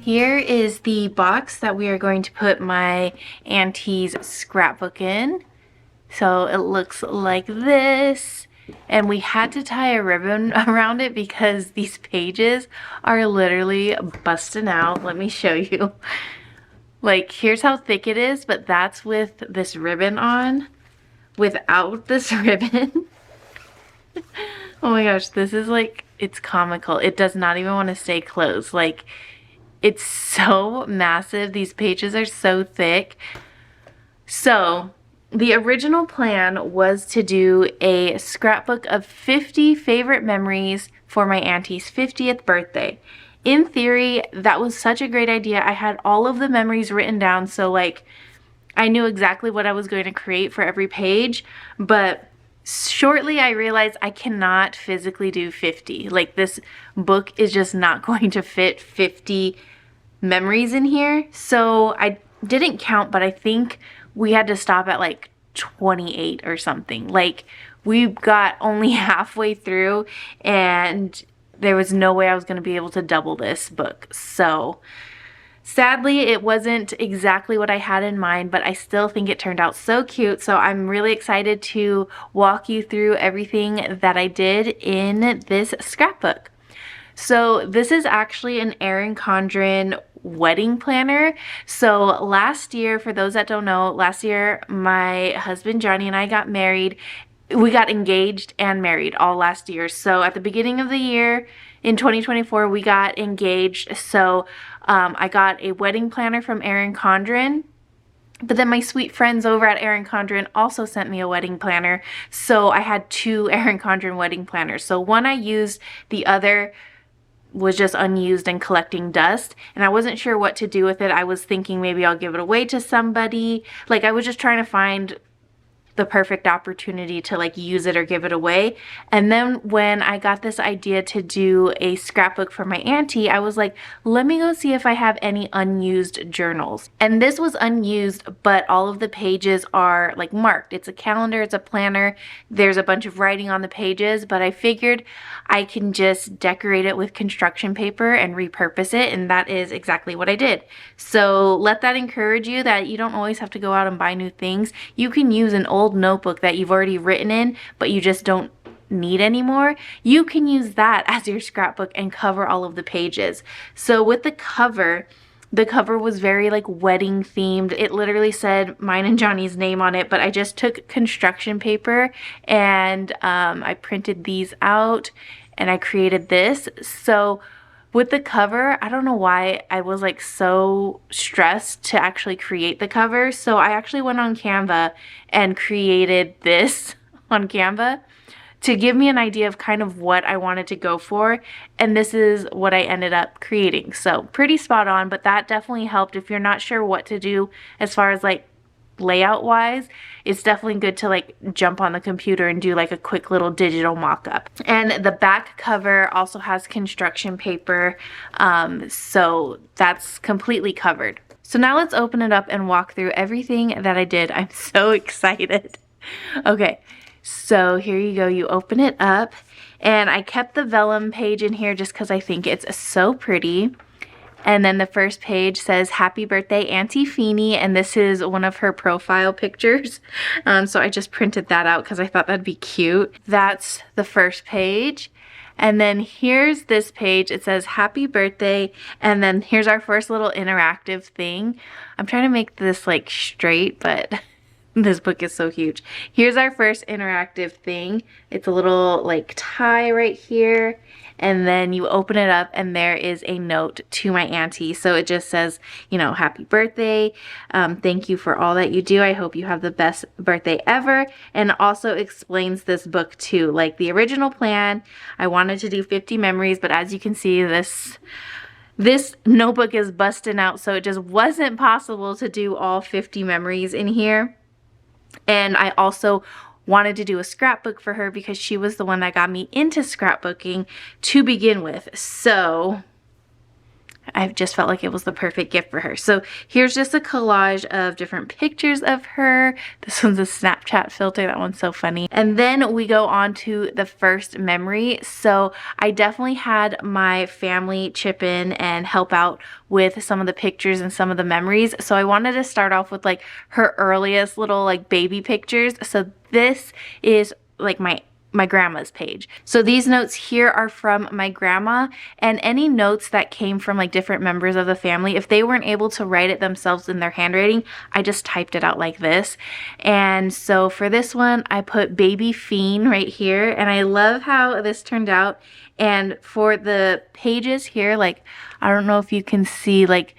Here is the box that we are going to put my auntie's scrapbook in. So it looks like this. And we had to tie a ribbon around it because these pages are literally busting out. Let me show you. Like, here's how thick it is, but that's with this ribbon on. Without this ribbon. Oh my gosh, this is like, it's comical. It does not even want to stay closed. Like, it's so massive. These pages are so thick. So the original plan was to do a scrapbook of 50 favorite memories for my auntie's 50th birthday. In theory, that was such a great idea. I had all of the memories written down, so like I knew exactly what I was going to create for every page, but shortly I realized I cannot physically do 50. Like, this book is just not going to fit 50 memories in here. So I didn't count, but I think we had to stop at like 28 or something. Like, we got only halfway through and there was no way I was going to be able to double this book. So sadly, it wasn't exactly what I had in mind, but I still think it turned out so cute. So I'm really excited to walk you through everything that I did in this scrapbook. So this is actually an Erin Condren wedding planner. So last year, for those that don't know, last year my husband Johnny and I got married. We got engaged and married all last year. So at the beginning of the year in 2024, we got engaged. So I got a wedding planner from Erin Condren. But then my sweet friends over at Erin Condren also sent me a wedding planner. So I had two Erin Condren wedding planners. So one I used, the other was just unused and collecting dust, and I wasn't sure what to do with it. I was thinking maybe I'll give it away to somebody. Like, I was just trying to find the perfect opportunity to like use it or give it away. And then when I got this idea to do a scrapbook for my auntie, I was like, let me go see if I have any unused journals. And this was unused, but all of the pages are like marked. It's a calendar, it's a planner. There's a bunch of writing on the pages, but I figured I can just decorate it with construction paper and repurpose it, and that is exactly what I did. So let that encourage you that you don't always have to go out and buy new things. You can use an old notebook that you've already written in, but you just don't need anymore. You can use that as your scrapbook and cover all of the pages. So with the cover was very like wedding themed. It literally said mine and Johnny's name on it, but I just took construction paper and I printed these out and I created this. So with the cover, I don't know why I was like so stressed to actually create the cover. So I actually went on Canva and created this on Canva to give me an idea of kind of what I wanted to go for. And this is what I ended up creating. So pretty spot on, but that definitely helped. If you're not sure what to do as far as like layout wise, it's definitely good to like jump on the computer and do like a quick little digital mock-up. And the back cover also has construction paper, so that's completely covered. So now let's open it up and walk through everything that I did. I'm so excited. Okay, so here you go. You open it up, and I kept the vellum page in here just because I think it's so pretty. And then the first page says, "Happy birthday, Auntie Feenie," and this is one of her profile pictures. So I just printed that out because I thought that'd be cute. That's the first page. And then here's this page. It says, "Happy birthday," and then here's our first little interactive thing. I'm trying to make this like straight, but this book is so huge. Here's our first interactive thing. It's a little like tie right here. And then you open it up and there is a note to my auntie. So it just says, you know, "Happy birthday. Thank you for all that you do. I hope you have the best birthday ever." And also explains this book too. Like the original plan, I wanted to do 50 memories, but as you can see, this notebook is busting out. So it just wasn't possible to do all 50 memories in here. And I also wanted to do a scrapbook for her because she was the one that got me into scrapbooking to begin with. So I just felt like it was the perfect gift for her. So here's just a collage of different pictures of her. This one's a Snapchat filter. That one's so funny. And then we go on to the first memory. So I definitely had my family chip in and help out with some of the pictures and some of the memories. So I wanted to start off with like her earliest little like baby pictures. So this is like my grandma's page. So these notes here are from my grandma, and any notes that came from like different members of the family, if they weren't able to write it themselves in their handwriting, I just typed it out like this. And so for this one, I put baby fiend right here, and I love how this turned out. And for the pages here, like, I don't know if you can see like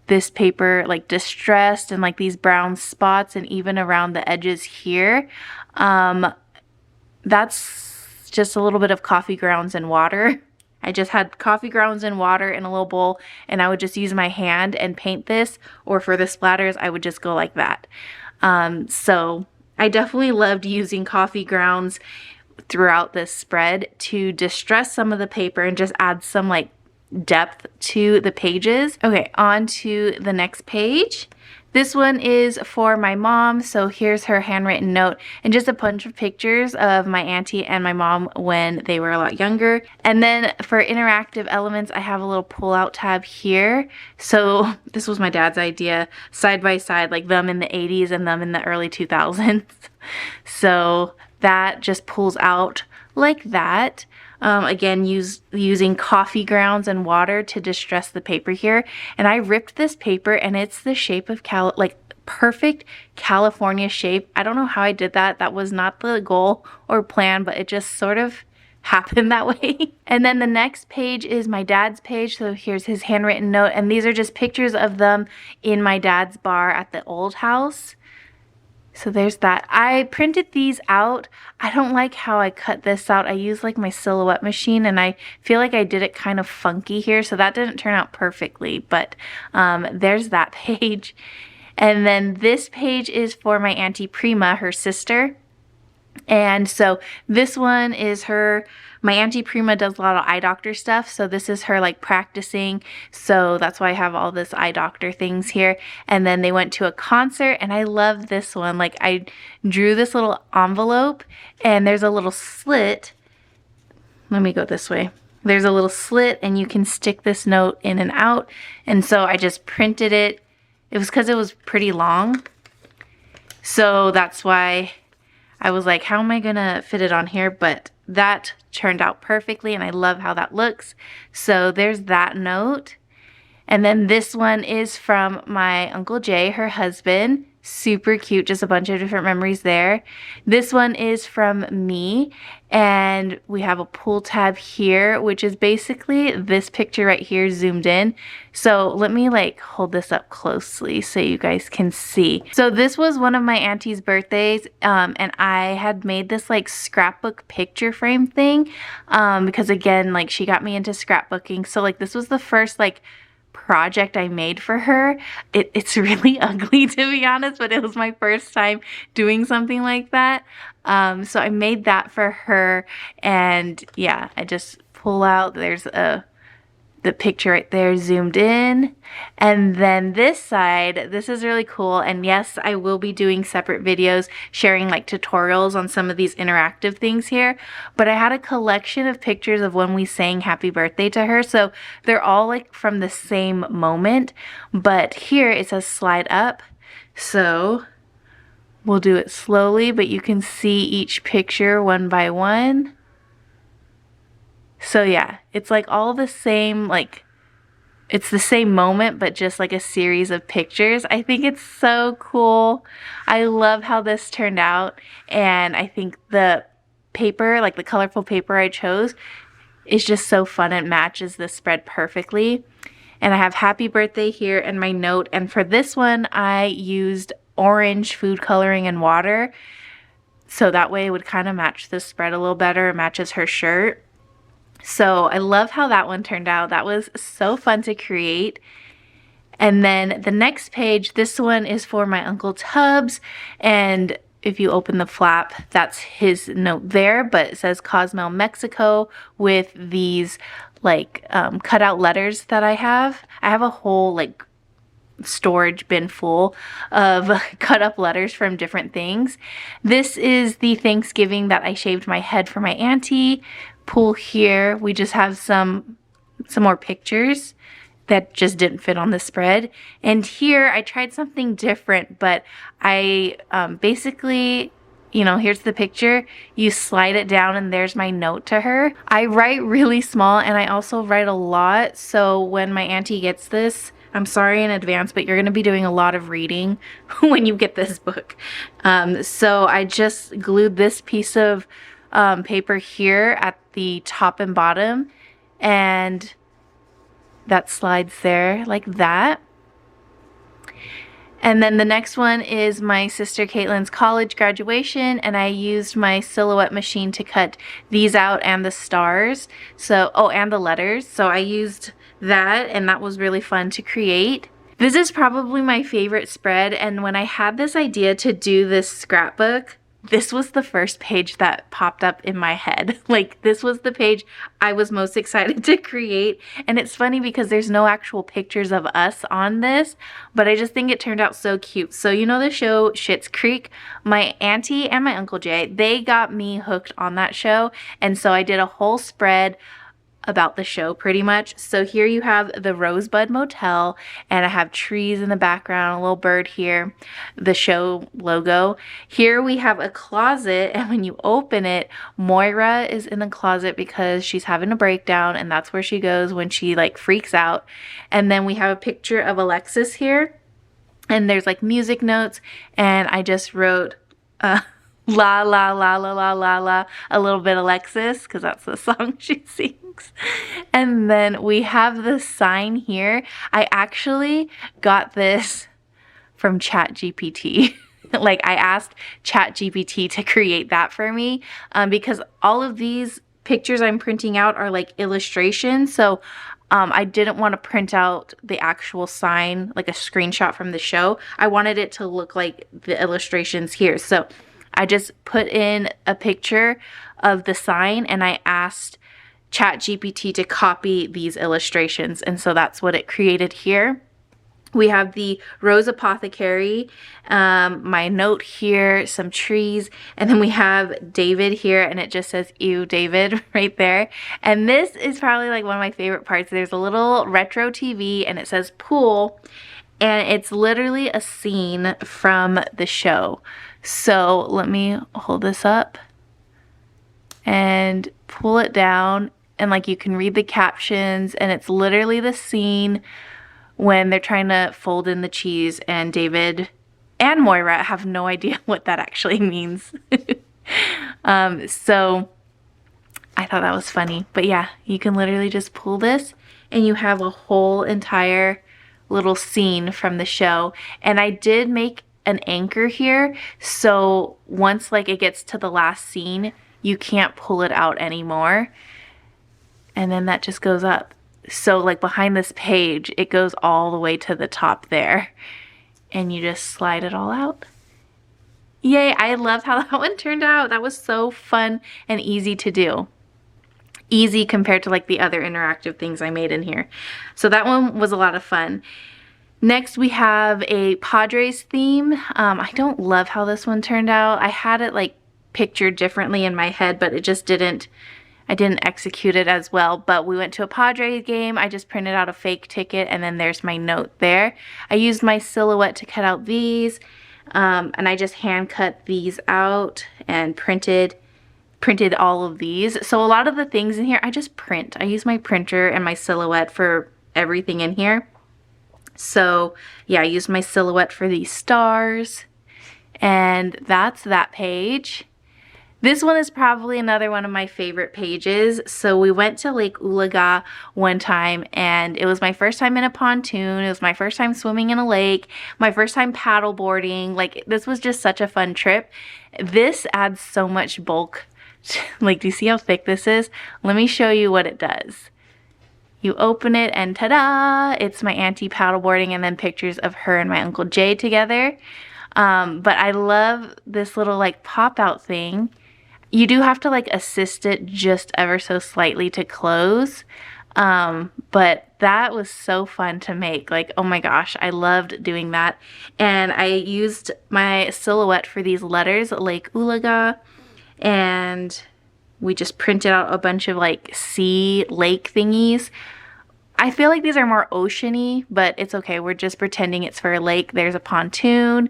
this paper like distressed and like these brown spots, and even around the edges here. That's just a little bit of coffee grounds and water. I just had coffee grounds and water in a little bowl, and I would just use my hand and paint this, or for the splatters, I would just go like that. So I definitely loved using coffee grounds throughout this spread to distress some of the paper and just add some like depth to the pages. Okay, on to the next page. This one is for my mom, so here's her handwritten note and just a bunch of pictures of my auntie and my mom when they were a lot younger. And then for interactive elements, I have a little pull-out tab here. So this was my dad's idea, side by side, like them in the 80s and them in the early 2000s. So that just pulls out like that. Again, using coffee grounds and water to distress the paper here. And I ripped this paper, and it's the shape of like perfect California shape. I don't know how I did that. That was not the goal or plan, but it just sort of happened that way. And then the next page is my dad's page. So here's his handwritten note, and these are just pictures of them in my dad's bar at the old house. So there's that. I printed these out. I don't like how I cut this out. I use like my silhouette machine, and I feel like I did it kind of funky here, so that didn't turn out perfectly, but there's that page. And then this page is for my Auntie Prima, her sister. And so this one is her, my Auntie Prima does a lot of eye doctor stuff, so this is her like practicing, so that's why I have all this eye doctor things here. And then they went to a concert, and I love this one. Like, I drew this little envelope, and there's a little slit. Let me go this way. There's a little slit, and you can stick this note in and out, and so I just printed it. It was because it was pretty long, so that's why I was like, how am I gonna fit it on here? But that turned out perfectly, and I love how that looks. So there's that note. And then this one is from my Uncle Jay, her husband. Super cute, just a bunch of different memories there. This one is from me, and we have a pull tab here, which is basically this picture right here zoomed in. So let me like hold this up closely so you guys can see. So this was one of my auntie's birthdays, and I had made this like scrapbook picture frame thing, because again, like she got me into scrapbooking. So like this was the first like project I made for her. It's really ugly, to be honest, but it was my first time doing something like that. So I made that for her, and yeah, I just pull out, there's the picture right there zoomed in. And then this side, this is really cool, and yes, I will be doing separate videos sharing like tutorials on some of these interactive things here, but I had a collection of pictures of when we sang happy birthday to her, so they're all like from the same moment, but here it says slide up, so we'll do it slowly, but you can see each picture one by one. So yeah, it's like all the same, like it's the same moment, but just like a series of pictures. I think it's so cool. I love how this turned out, and I think the paper, like the colorful paper I chose, is just so fun. It matches the spread perfectly. And I have happy birthday here and my note, and for this one I used orange food coloring and water, so that way it would kind of match the spread a little better. It matches her shirt. So I love how that one turned out. That was so fun to create. And then the next page, this one is for my Uncle Tubbs, and if you open the flap, that's his note there, but it says Cozumel, Mexico with these like cut out letters that I have. I have a whole like storage bin full of cut up letters from different things. This is the Thanksgiving that I shaved my head for my auntie. Pool here. We just have some more pictures that just didn't fit on the spread. And here I tried something different, but I basically, you know, here's the picture. You slide it down and there's my note to her. I write really small and I also write a lot. So when my auntie gets this, I'm sorry in advance, but you're going to be doing a lot of reading when you get this book. So I just glued this piece of paper here at the top and bottom, and that slides there like that. And then the next one is my sister Caitlin's college graduation, and I used my silhouette machine to cut these out and the stars. So, oh, and the letters. So I used that, and that was really fun to create. This is probably my favorite spread, and when I had this idea to do this scrapbook, this was the first page that popped up in my head. Like, this was the page I was most excited to create. And it's funny because there's no actual pictures of us on this, but I just think it turned out so cute. So you know the show Schitt's Creek? My auntie and my Uncle Jay, they got me hooked on that show. And so I did a whole spread about the show pretty much. So here you have the Rosebud Motel, and I have trees in the background, a little bird here, the show logo. Here we have a closet, and when you open it, Moira is in the closet because she's having a breakdown, and that's where she goes when she like freaks out. And then we have a picture of Alexis here, and there's like music notes, and I just wrote la la la la la la la, a little bit Alexis, because that's the song she sings. And then we have the sign here. I actually got this from ChatGPT. Like, I asked ChatGPT to create that for me because all of these pictures I'm printing out are like illustrations. So I didn't want to print out the actual sign, like a screenshot from the show. I wanted it to look like the illustrations here. So I just put in a picture of the sign and I asked ChatGPT to copy these illustrations, and so that's what it created here. We have the Rose Apothecary, my note here, some trees, and then we have David here, and it just says, "Ew, David," right there. And this is probably like one of my favorite parts. There's a little retro TV, and it says pool, and it's literally a scene from the show. So let me hold this up and pull it down, and like you can read the captions, and it's literally the scene when they're trying to fold in the cheese, and David and Moira have no idea what that actually means. So I thought that was funny. But yeah, you can literally just pull this and you have a whole entire little scene from the show. And I did make an anchor here, so once like it gets to the last scene, you can't pull it out anymore. And then that just goes up. So like behind this page, it goes all the way to the top there. And you just slide it all out. Yay, I love how that one turned out. That was so fun and easy to do. Easy compared to like the other interactive things I made in here. So that one was a lot of fun. Next we have a Padres theme. I don't love how this one turned out. I had it like pictured differently in my head, but it just didn't. I didn't execute it as well, but we went to a Padres game. I just printed out a fake ticket, and then there's my note there. I used my silhouette to cut out these, and I just hand cut these out and printed all of these. So a lot of the things in here, I just print. I use my printer and my silhouette for everything in here. So yeah, I used my silhouette for these stars, and that's that page. This one is probably another one of my favorite pages. So we went to Lake Ulaga one time, and it was my first time in a pontoon. It was my first time swimming in a lake, my first time paddle boarding. Like, this was just such a fun trip. This adds so much bulk. Like, do you see how thick this is? Let me show you what it does. You open it and ta-da! It's my auntie paddleboarding, and then pictures of her and my Uncle Jay together. But I love this little like pop out thing. You do have to like assist it just ever so slightly to close. But that was so fun to make. Like, oh my gosh, I loved doing that. And I used my silhouette for these letters, Lake Ulaga, and we just printed out a bunch of like sea lake thingies. I feel like these are more oceany, but it's okay. We're just pretending it's for a lake. There's a pontoon.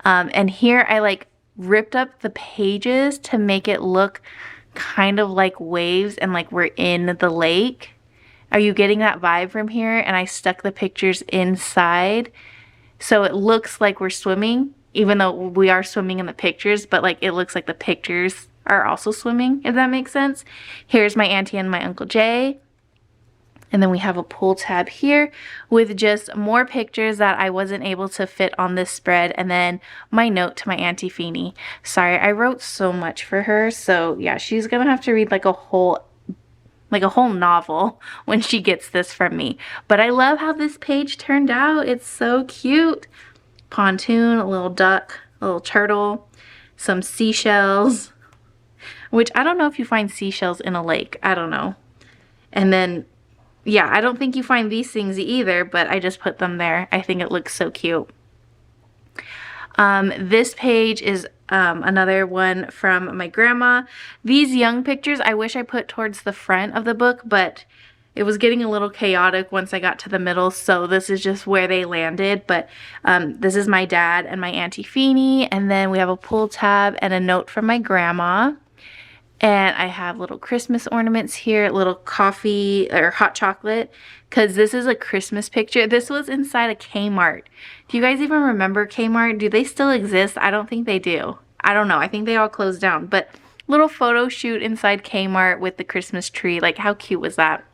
And here I like ripped up the pages to make it look kind of like waves and like we're in the lake. Are you getting that vibe from here? And I stuck the pictures inside so it looks like we're swimming, even though we are swimming in the pictures, but like it looks like the pictures are also swimming, if that makes sense. Here's my auntie and my Uncle Jay. And then we have a pull tab here with just more pictures that I wasn't able to fit on this spread. And then my note to my Auntie Feeny. Sorry, I wrote so much for her. So yeah, she's gonna have to read like a whole novel when she gets this from me. But I love how this page turned out. It's so cute. Pontoon, a little duck, a little turtle, some seashells, which I don't know if you find seashells in a lake. I don't know. And then yeah, I don't think you find these things either, but I just put them there. I think it looks so cute. This page is another one from my grandma. These young pictures I wish I put towards the front of the book, but it was getting a little chaotic once I got to the middle, so this is just where they landed. But this is my dad and my Auntie Feeny, and then we have a pull tab and a note from my grandma. And I have little Christmas ornaments here, little coffee or hot chocolate, because this is a Christmas picture. This was inside a Kmart. Do you guys even remember Kmart? Do they still exist? I don't think they do. I don't know. I think they all closed down. But little photo shoot inside Kmart with the Christmas tree. Like, how cute was that?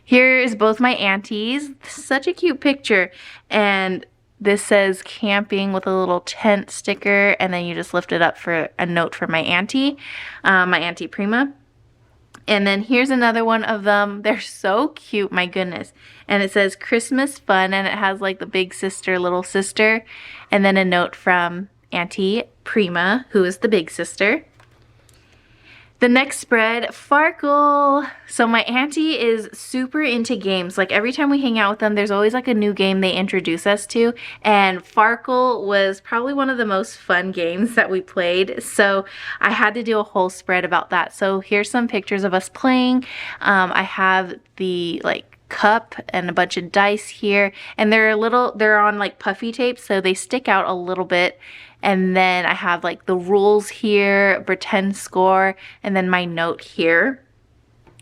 Here is both my aunties. Such a cute picture. And this says camping with a little tent sticker, and then you just lift it up for a note for my auntie Prima. And then here's another one of them. They're so cute, my goodness. And it says Christmas fun, and it has like the big sister, little sister, and then a note from Auntie Prima, who is the big sister. The next spread, Farkle. So my auntie is super into games. Like every time we hang out with them, there's always like a new game they introduce us to. And Farkle was probably one of the most fun games that we played. So I had to do a whole spread about that. So here's some pictures of us playing. I have the like cup and a bunch of dice here. And they're on like puffy tape, so they stick out a little bit. And then I have like the rules here, pretend score, and then my note here.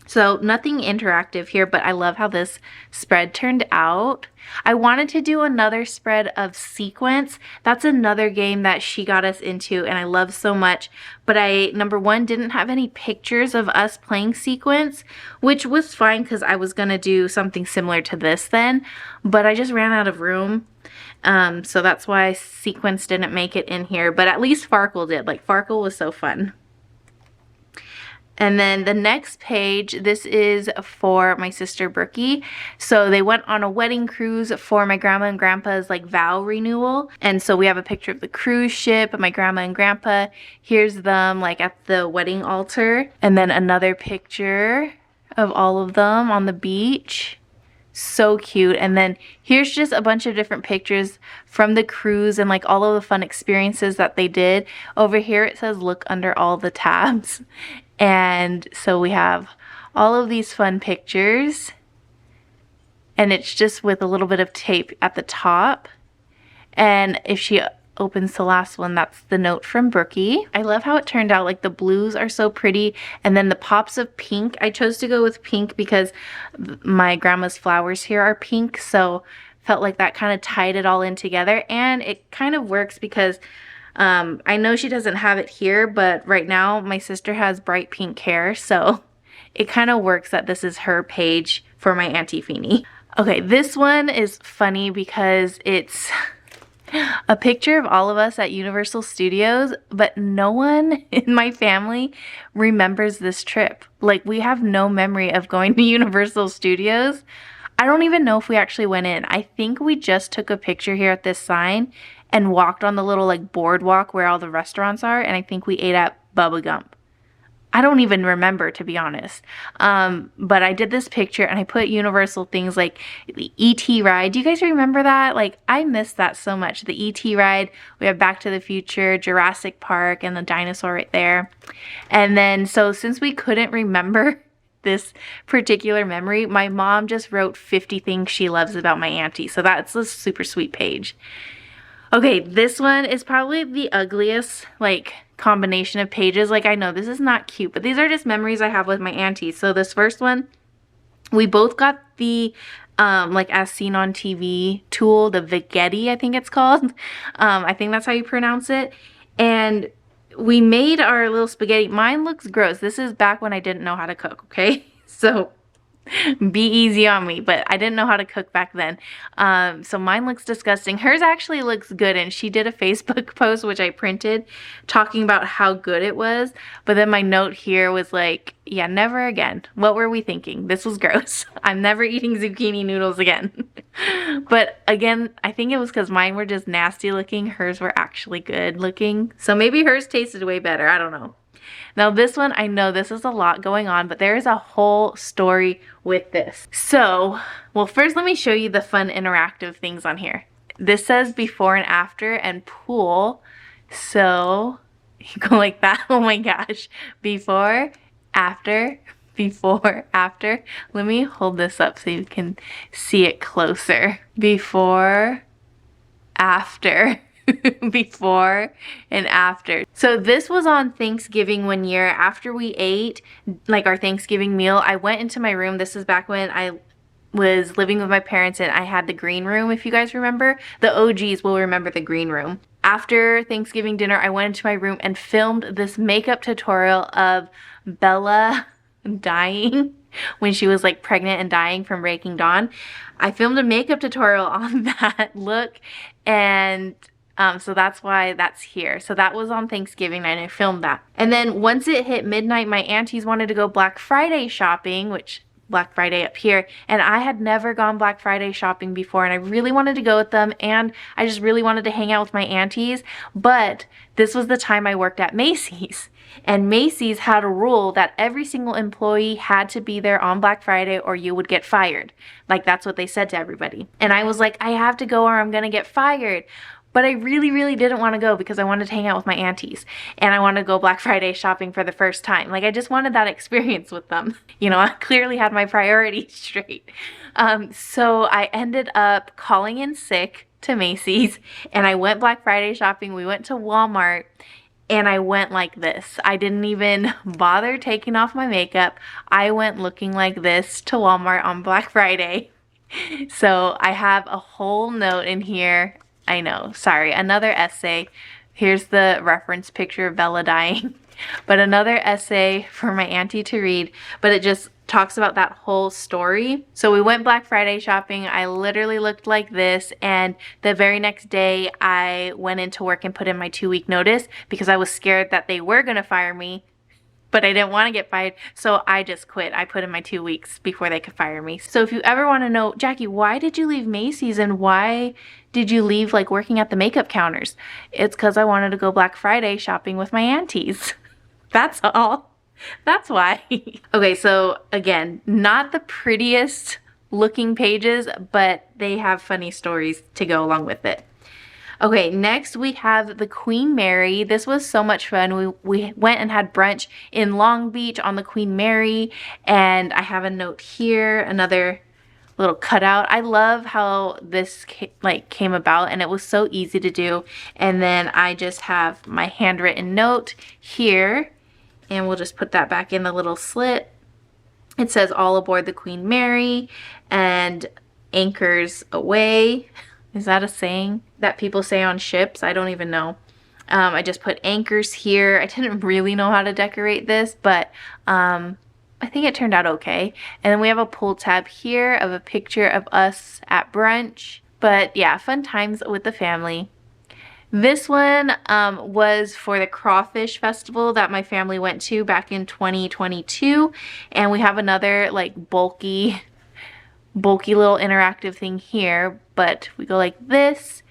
So nothing interactive here, but I love how this spread turned out. I wanted to do another spread of Sequence. That's another game that she got us into and I love so much. But I, number one, didn't have any pictures of us playing Sequence, which was fine because I was going to do something similar to this then. But I just ran out of room. So that's why Sequence didn't make it in here, but at least Farkle did. Like Farkle was so fun. And then the next page, this is for my sister Brookie. So they went on a wedding cruise for my grandma and grandpa's like vow renewal. And so we have a picture of the cruise ship, my grandma and grandpa. Here's them like at the wedding altar. And then another picture of all of them on the beach. So cute. And then here's just a bunch of different pictures from the cruise and like all of the fun experiences that they did. Over here it says look under all the tabs. And so we have all of these fun pictures. And it's just with a little bit of tape at the top. And if she opens the last one, that's the note from Brookie. I love how it turned out. Like the blues are so pretty, and then the pops of pink. I chose to go with pink because my grandma's flowers here are pink, so felt like that kind of tied it all in together. And it kind of works because I know she doesn't have it here, but right now my sister has bright pink hair, so it kind of works that this is her page for my Auntie Feeny. Okay, this one is funny because it's a picture of all of us at Universal Studios, but no one in my family remembers this trip. Like, we have no memory of going to Universal Studios. I don't even know if we actually went in. I think we just took a picture here at this sign and walked on the little like boardwalk where all the restaurants are, and I think we ate at Bubba Gump. I don't even remember, to be honest. But I did this picture and I put universal things like the ET ride. Do you guys remember that? Like, I miss that so much. The ET ride, we have Back to the Future, Jurassic Park, and the dinosaur right there. And then, so since we couldn't remember this particular memory, my mom just wrote 50 things she loves about my auntie. So that's a super sweet page. Okay, this one is probably the ugliest, like, combination of pages. Like, I know this is not cute, but these are just memories I have with my aunties. So this first one, we both got the like as seen on TV tool, the Vighetti, I think it's called. I think that's how you pronounce it. And we made our little spaghetti. Mine looks gross. This is back when I didn't know how to cook, okay? So be easy on me, but I didn't know how to cook back then. So mine looks disgusting. Hers actually looks good, and she did a Facebook post, which I printed, talking about how good it was. But then my note here was like, yeah, never again. What were we thinking? This was gross. I'm never eating zucchini noodles again. But again, I think it was because mine were just nasty looking. Hers were actually good looking. So maybe hers tasted way better. I don't know. Now this one, I know this is a lot going on, but there is a whole story with this. So, well, first let me show you the fun interactive things on here. This says before and after and pool. So you go like that. Oh my gosh. Before, after, before, after. Let me hold this up so you can see it closer. Before, after. Before and after. So this was on Thanksgiving one year. After we ate like our Thanksgiving meal, I went into my room. This is back when I was living with my parents and I had the green room, if you guys remember. The OGs will remember the green room. After Thanksgiving dinner, I went into my room and filmed this makeup tutorial of Bella dying when she was like pregnant and dying from Breaking Dawn. I filmed a makeup tutorial on that look, and so that's why that's here. So that was on Thanksgiving night and I filmed that. And then once it hit midnight, my aunties wanted to go Black Friday shopping, which Black Friday up here, and I had never gone Black Friday shopping before, and I really wanted to go with them, and I just really wanted to hang out with my aunties. But this was the time I worked at Macy's, and Macy's had a rule that every single employee had to be there on Black Friday or you would get fired. Like, that's what they said to everybody. And I was like, I have to go or I'm gonna get fired. But I really, really didn't want to go because I wanted to hang out with my aunties. And I wanted to go Black Friday shopping for the first time. Like, I just wanted that experience with them. You know, I clearly had my priorities straight. So I ended up calling in sick to Macy's. And I went Black Friday shopping. We went to Walmart. And I went like this. I didn't even bother taking off my makeup. I went looking like this to Walmart on Black Friday. So I have a whole note in here. I know, sorry, another essay. Here's the reference picture of Bella dying. But another essay for my auntie to read, but it just talks about that whole story. So we went Black Friday shopping. I literally looked like this, and the very next day I went into work and put in my 2-week notice because I was scared that they were gonna fire me, but I didn't want to get fired, so I just quit. I put in my 2 weeks before they could fire me. So if you ever want to know, Jackie, why did you leave Macy's and why did you leave like working at the makeup counters? It's because I wanted to go Black Friday shopping with my aunties. That's all. That's why. Okay, so again, not the prettiest looking pages, but they have funny stories to go along with it. Okay, next we have the Queen Mary. This was so much fun. We went and had brunch in Long Beach on the Queen Mary, and I have a note here, another little cutout. I love how this came about, and it was so easy to do. And then I just have my handwritten note here, and we'll just put that back in the little slit. It says all aboard the Queen Mary and anchors away. Is that a saying that people say on ships? I don't even know. I just put anchors here. I didn't really know how to decorate this, but I think it turned out okay. And then we have a pull tab here of a picture of us at brunch. But yeah, fun times with the family. This one was for the Crawfish Festival that my family went to back in 2022. And we have another like bulky little interactive thing here, but we go like this,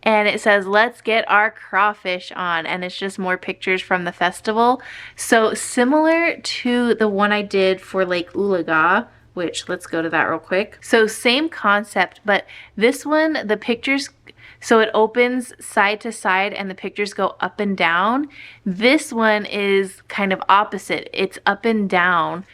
and it says, let's get our crawfish on, and it's just more pictures from the festival. So similar to the one I did for Lake Ulaga, which let's go to that real quick. So same concept, but this one, the pictures, so it opens side to side and the pictures go up and down. This one is kind of opposite. It's up and down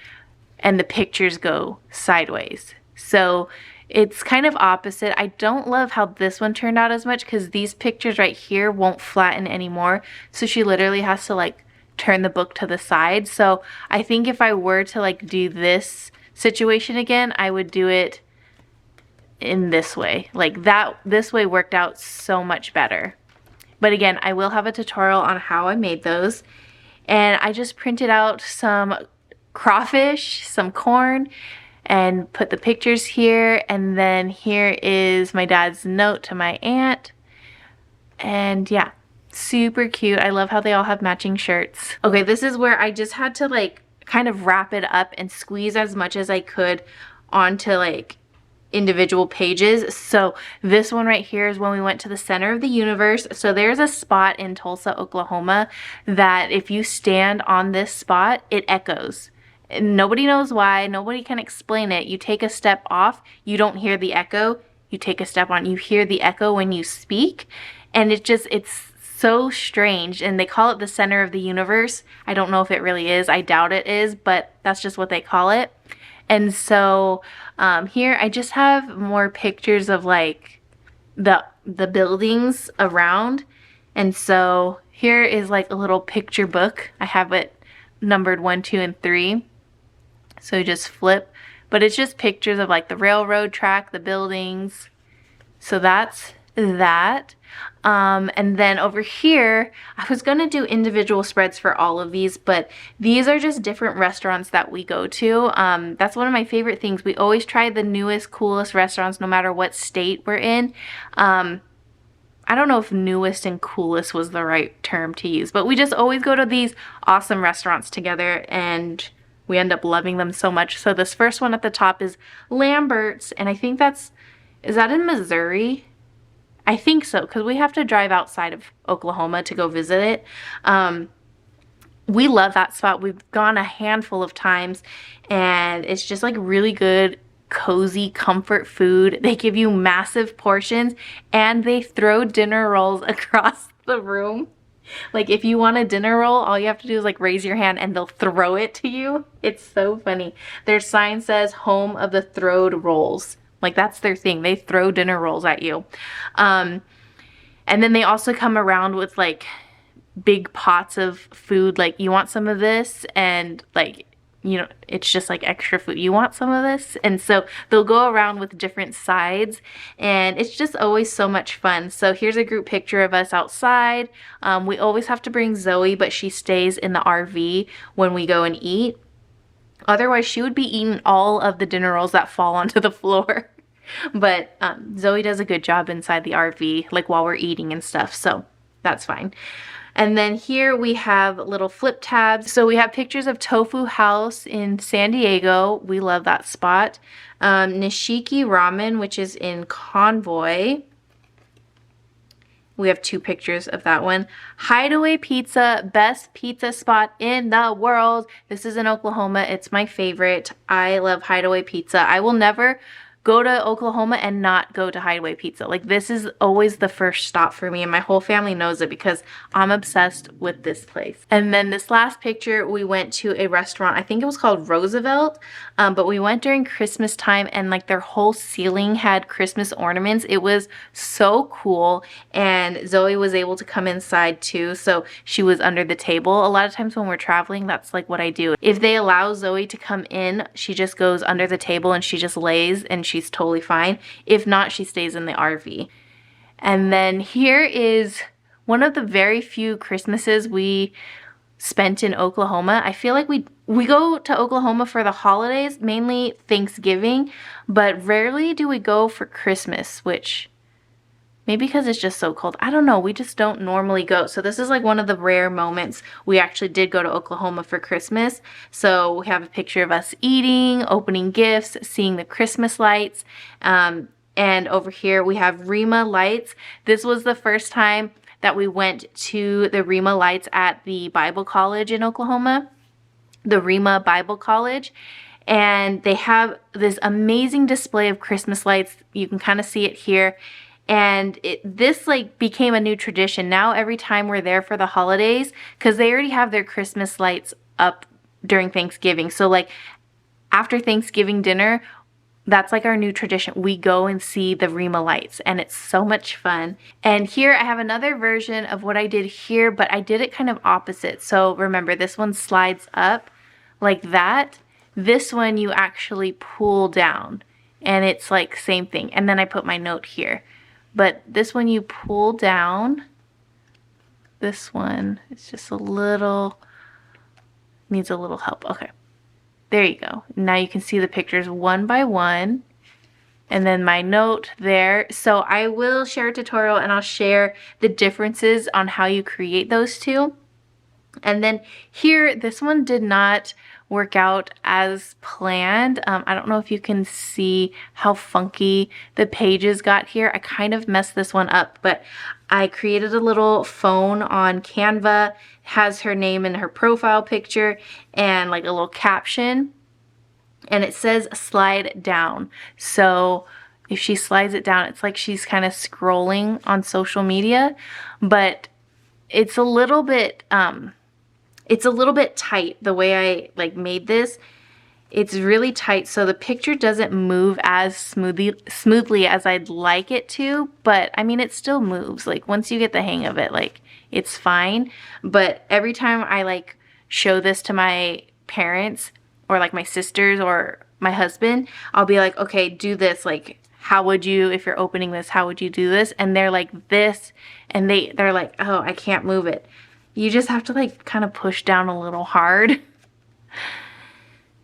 and the pictures go sideways. So it's kind of opposite. I don't love how this one turned out as much because these pictures right here won't flatten anymore. So she literally has to like turn the book to the side. So I think if I were to like do this situation again, I would do it in this way. Like that, this way worked out so much better. But again, I will have a tutorial on how I made those. And I just printed out some crawfish, some corn, and put the pictures here. And then here is my dad's note to my aunt. And yeah, super cute. I love how they all have matching shirts. Okay, this is where I just had to like kind of wrap it up and squeeze as much as I could onto like individual pages. So this one right here is when we went to the center of the universe. So there's a spot in Tulsa, Oklahoma that if you stand on this spot, it echoes. Nobody knows why, nobody can explain it. You take a step off, you don't hear the echo. You take a step on, you hear the echo when you speak. And it's so strange. And they call it the center of the universe. I don't know if it really is. I doubt it is, but that's just what they call it. And so here I just have more pictures of like the buildings around. And so here is like a little picture book. I have it numbered 1, 2, and 3. So just flip, but it's just pictures of like the railroad track, the buildings. So that's that. And then over here, I was going to do individual spreads for all of these, but these are just different restaurants that we go to. That's one of my favorite things. We always try the newest, coolest restaurants, no matter what state we're in. I don't know if newest and coolest was the right term to use, but we just always go to these awesome restaurants together and we end up loving them so much. So this first one at the top is Lambert's, and I think is that in Missouri? I think so, because we have to drive outside of Oklahoma to go visit it. We love that spot. We've gone a handful of times, and it's just like really good, cozy, comfort food. They give you massive portions, and they throw dinner rolls across the room. Like if you want a dinner roll, all you have to do is like raise your hand and they'll throw it to you. It's so funny. Their sign says home of the throwed rolls. Like that's their thing. They throw dinner rolls at you. And then they also come around with like big pots of food. Like you want some of this, and like, you know, it's just like extra food. You want some of this? And so they'll go around with different sides, and it's just always so much fun. So here's a group picture of us outside. We always have to bring Zoe, but she stays in the RV when we go and eat. Otherwise, she would be eating all of the dinner rolls that fall onto the floor. But Zoe does a good job inside the RV, like while we're eating and stuff, so that's fine. And then here we have little flip tabs. So we have pictures of Tofu House in San Diego. We love that spot. Nishiki Ramen, which is in Convoy. We have 2 pictures of that one. Hideaway Pizza, best pizza spot in the world. This is in Oklahoma. It's my favorite. I love Hideaway Pizza. I will never go to Oklahoma and not go to Hideaway Pizza. Like this is always the first stop for me, and my whole family knows it because I'm obsessed with this place. And then this last picture, we went to a restaurant. I think it was called Roosevelt, but we went during Christmas time, and like their whole ceiling had Christmas ornaments. It was so cool, and Zoe was able to come inside too, so she was under the table. A lot of times when we're traveling, that's like what I do. If they allow Zoe to come in, she just goes under the table and she just lays, and she's totally fine. If not, she stays in the RV. And then here is one of the very few Christmases we spent in Oklahoma. I feel like we go to Oklahoma for the holidays, mainly Thanksgiving, but rarely do we go for Christmas, which maybe because it's just so cold. I don't know. We just don't normally go. So this is like one of the rare moments we actually did go to Oklahoma for Christmas. So we have a picture of us eating, opening gifts, seeing the Christmas lights. And And over here we have Rima lights. This was the first time that we went to the Rima lights at the Bible College in Oklahoma, the Rima Bible College. And they have this amazing display of Christmas lights. You can kind of see it here. And this like became a new tradition. Now every time we're there for the holidays, because they already have their Christmas lights up during Thanksgiving. So like after Thanksgiving dinner, that's like our new tradition. We go and see the Rima lights, and it's so much fun. And here I have another version of what I did here, but I did it kind of opposite. So remember, this one slides up like that. This one you actually pull down, and it's like same thing. And then I put my note here. But this one you pull down. This one, it's just a little, needs a little help. Okay. There you go. Now you can see the pictures one by one. And then my note there. So I will share a tutorial and I'll share the differences on how you create those two. And then here, this one did not work out as planned. I don't know if you can see how funky the pages got here. I kind of messed this one up, but I created a little phone on Canva, has her name in her profile picture and like a little caption, and it says slide down. So if she slides it down, it's like she's kind of scrolling on social media, but it's a little bit tight the way I like made this. It's really tight, so the picture doesn't move as smoothly as I'd like it to, but I mean, it still moves. Like once you get the hang of it, like it's fine. But every time I like show this to my parents or like my sisters or my husband, I'll be like, okay, do this. Like, how would you, if you're opening this, how would you do this? And they're like this, and they're like, oh, I can't move it. You just have to like kind of push down a little hard.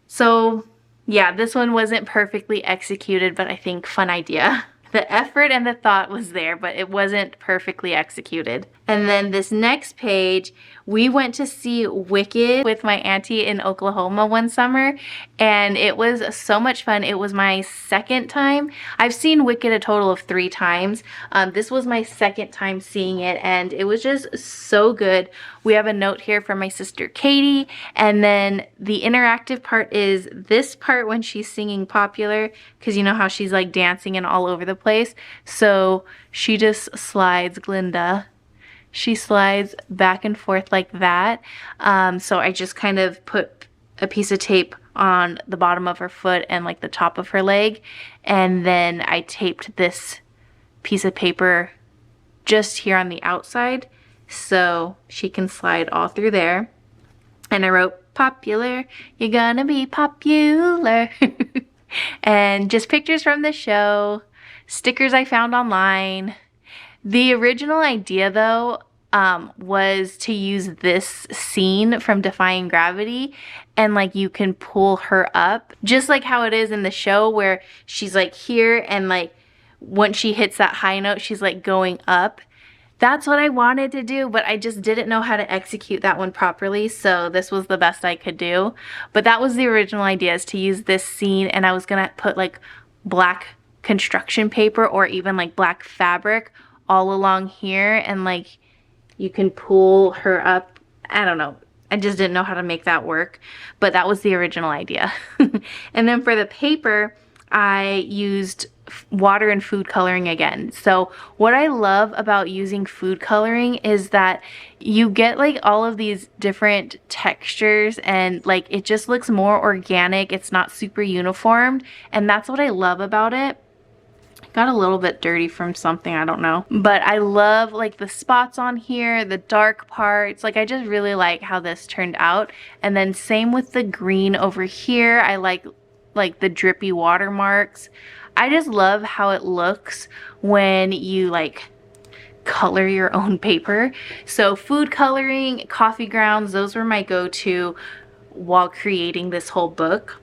So yeah, this one wasn't perfectly executed, but I think fun idea. The effort and the thought was there, but it wasn't perfectly executed. And then this next page, we went to see Wicked with my auntie in Oklahoma one summer, and it was so much fun. It was my second time. I've seen Wicked a total of 3 times. This was my second time seeing it, and it was just so good. We have a note here from my sister Katie, and then the interactive part is this part when she's singing Popular, because you know how she's like dancing and all over the place. So she just slides, Glinda. She slides back and forth like that. So I just kind of put a piece of tape on the bottom of her foot and like the top of her leg. And then I taped this piece of paper just here on the outside so she can slide all through there. And I wrote, popular, you're gonna be popular. And just pictures from the show, stickers I found online. The original idea though was to use this scene from Defying Gravity, and like you can pull her up just like how it is in the show where she's like here, and like once she hits that high note she's like going up. That's what I wanted to do, but I just didn't know how to execute that one properly, so this was the best I could do. But that was the original idea, is to use this scene, and I was gonna put like black construction paper or even like black fabric all along here, and like you can pull her up. I don't know, I just didn't know how to make that work, but that was the original idea. And then for the paper, I used water and food coloring again. So what I love about using food coloring is that you get like all of these different textures, and like it just looks more organic. It's not super uniformed, and that's what I love about it. Got a little bit dirty from something, I don't know. But I love like the spots on here, the dark parts. Like I just really like how this turned out. And then same with the green over here. I like the drippy watermarks. I just love how it looks when you like color your own paper. So food coloring, coffee grounds, those were my go-to while creating this whole book.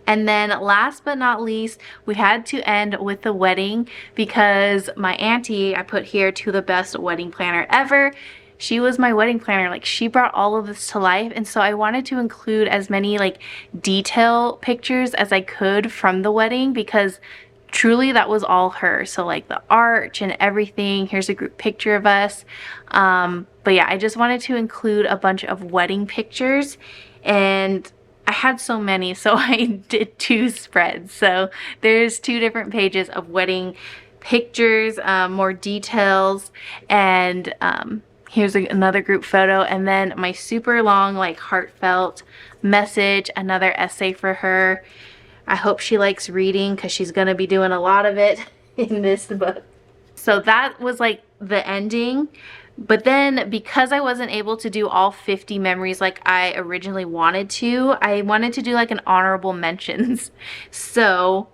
And then last but not least, we had to end with the wedding, because my auntie, I put here, to the best wedding planner ever. She was my wedding planner. Like she brought all of this to life, and so I wanted to include as many like detail pictures as I could from the wedding, because truly that was all her. So like the arch and everything. Here's a group picture of us. But yeah, I just wanted to include a bunch of wedding pictures, and I had so many, so I did 2 spreads. So there's 2 different pages of wedding pictures, more details, and here's another group photo, and then my super long, like, heartfelt message, another essay for her. I hope she likes reading because she's gonna be doing a lot of it in this book. So that was like the ending. But then because I wasn't able to do all 50 memories like I originally wanted to, I wanted to do like an honorable mentions. So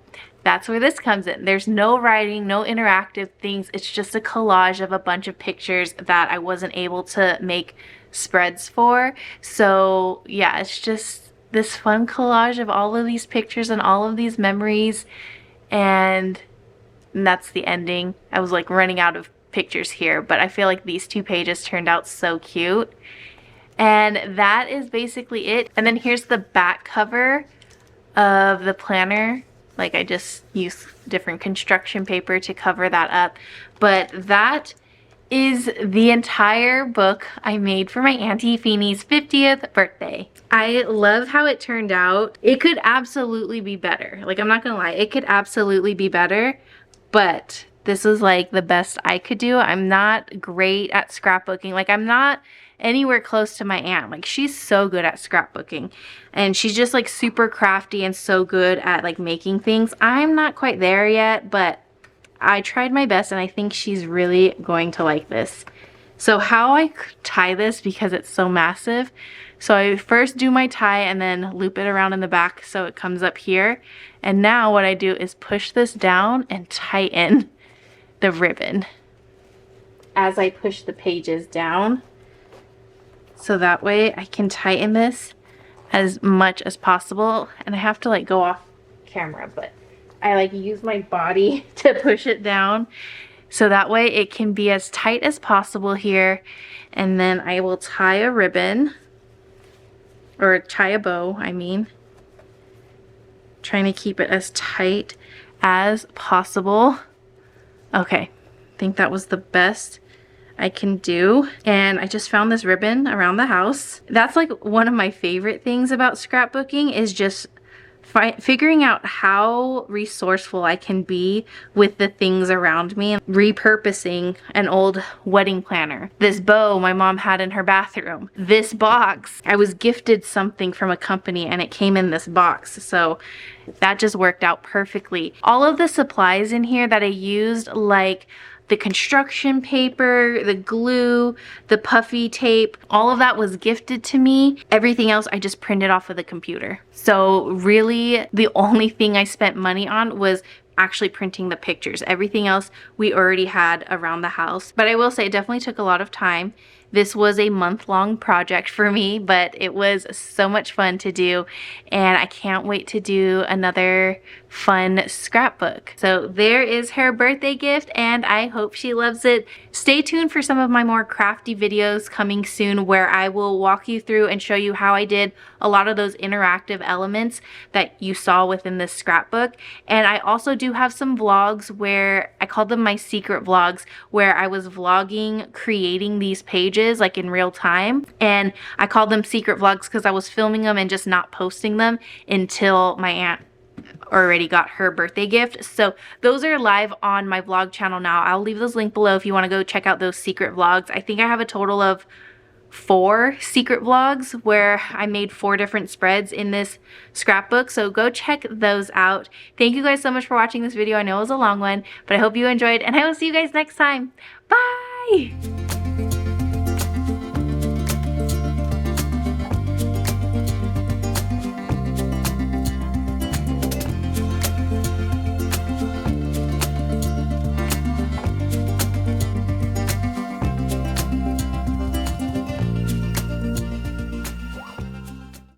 that's where this comes in. There's no writing, no interactive things. It's just a collage of a bunch of pictures that I wasn't able to make spreads for. So yeah, it's just this fun collage of all of these pictures and all of these memories, and that's the ending. I was like running out of pictures here, but I feel like these 2 pages turned out so cute. And that is basically it. And then here's the back cover of the planner. Like, I just used different construction paper to cover that up. But that is the entire book I made for my Auntie Feenie's 50th birthday. I love how it turned out. It could absolutely be better. Like, I'm not gonna lie, it could absolutely be better, but this was like the best I could do. I'm not great at scrapbooking. Like, I'm not anywhere close to my aunt. Like, she's so good at scrapbooking, and she's just like super crafty and so good at like making things. I'm not quite there yet, but I tried my best, and I think she's really going to like this. So how I tie this, because it's so massive, so I first do my tie and then loop it around in the back so it comes up here. And now what I do is push this down and tighten the ribbon as I push the pages down. So that way I can tighten this as much as possible. And I have to like go off camera, but I like use my body to push it down. So that way it can be as tight as possible here. And then I will tie a ribbon, or tie a bow, I mean. Trying to keep it as tight as possible. Okay, I think that was the best I can do. And I just found this ribbon around the house. That's like one of my favorite things about scrapbooking, is just figuring out how resourceful I can be with the things around me. Repurposing an old wedding planner. This bow my mom had in her bathroom. This box, I was gifted something from a company and it came in this box. So that just worked out perfectly. All of the supplies in here that I used, like the construction paper, the glue, the puffy tape, all of that was gifted to me. Everything else I just printed off of the computer. So really the only thing I spent money on was actually printing the pictures. Everything else we already had around the house. But I will say it definitely took a lot of time. This was a month-long project for me, but it was so much fun to do, and I can't wait to do another fun scrapbook. So there is her birthday gift, and I hope she loves it. Stay tuned for some of my more crafty videos coming soon, where I will walk you through and show you how I did a lot of those interactive elements that you saw within this scrapbook. And I also do have some vlogs where I call them my secret vlogs, where I was vlogging creating these pages like in real time, and I called them secret vlogs because I was filming them and just not posting them until my aunt already got her birthday gift. So those are live on my vlog channel now. I'll leave those linked below if you want to go check out those secret vlogs. I think I have a total of 4 secret vlogs where I made 4 different spreads in this scrapbook, so go check those out. Thank you guys so much for watching this video. I know it was a long one, but I hope you enjoyed, and I will see you guys next time. Bye!